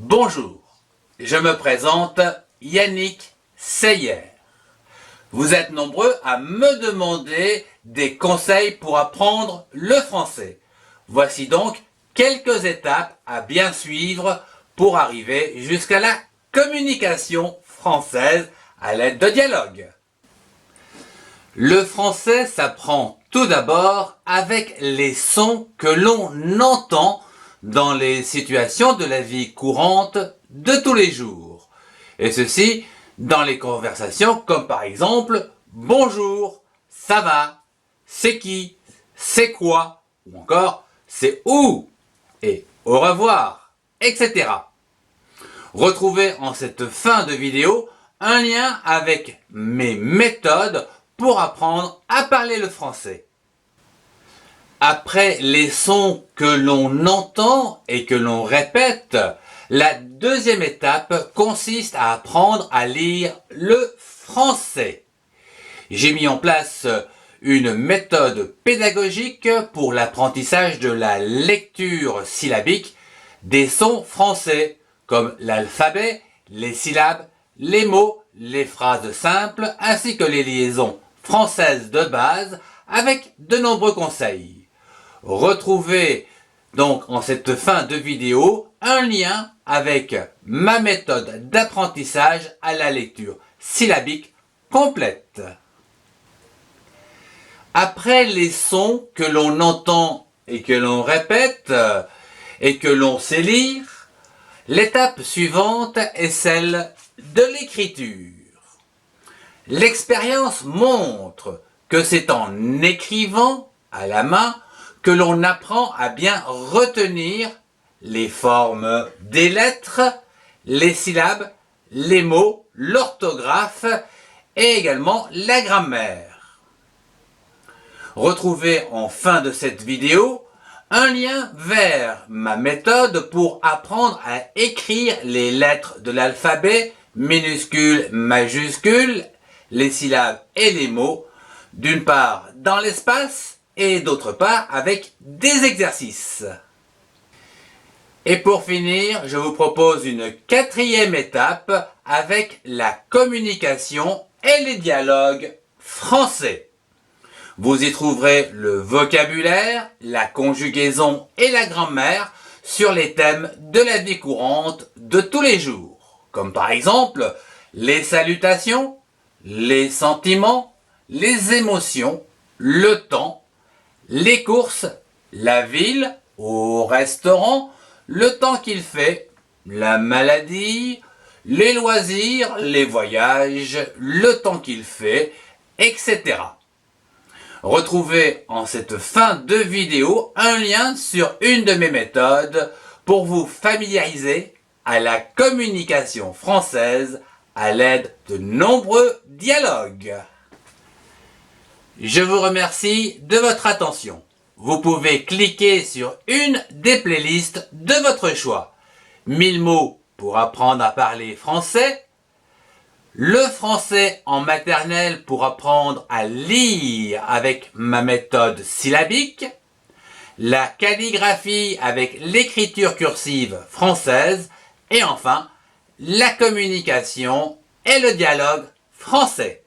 Bonjour, je me présente Yannick Seyer. Vous êtes nombreux à me demander des conseils pour apprendre le français. Voici donc quelques étapes à bien suivre pour arriver jusqu'à la communication française à l'aide de dialogues. Le français s'apprend tout d'abord avec les sons que l'on entend dans les situations de la vie courante de tous les jours. Et ceci dans les conversations comme par exemple « Bonjour »,« Ça va »,« C'est qui »,« C'est quoi » ou encore « C'est où » et « Au revoir », etc. Retrouvez en cette fin de vidéo un lien avec mes méthodes pour apprendre à parler le français. Après les sons que l'on entend et que l'on répète, la deuxième étape consiste à apprendre à lire le français. J'ai mis en place une méthode pédagogique pour l'apprentissage de la lecture syllabique des sons français, comme l'alphabet, les syllabes, les mots, les phrases simples, ainsi que les liaisons françaises de base, avec de nombreux conseils. Retrouvez donc en cette fin de vidéo un lien avec ma méthode d'apprentissage à la lecture syllabique complète. Après les sons que l'on entend et que l'on répète et que l'on sait lire, l'étape suivante est celle de l'écriture. L'expérience montre que c'est en écrivant à la main que l'on apprend à bien retenir les formes des lettres, les syllabes, les mots, l'orthographe et également la grammaire. Retrouvez en fin de cette vidéo un lien vers ma méthode pour apprendre à écrire les lettres de l'alphabet, minuscules, majuscules, les syllabes et les mots, d'une part dans l'espace et d'autre part avec des exercices. Et pour finir, je vous propose une quatrième étape avec la communication et les dialogues français. Vous y trouverez le vocabulaire, la conjugaison et la grammaire sur les thèmes de la vie courante de tous les jours, comme par exemple les salutations, les sentiments, les émotions, le temps, les courses, la ville, au restaurant, le temps qu'il fait, la maladie, les loisirs, les voyages, le temps qu'il fait, etc. Retrouvez en cette fin de vidéo un lien sur une de mes méthodes pour vous familiariser à la communication française à l'aide de nombreux dialogues. Je vous remercie de votre attention. Vous pouvez cliquer sur une des playlists de votre choix. 1000 mots pour apprendre à parler français, le français en maternelle pour apprendre à lire avec ma méthode syllabique, la calligraphie avec l'écriture cursive française et enfin la communication et le dialogue français.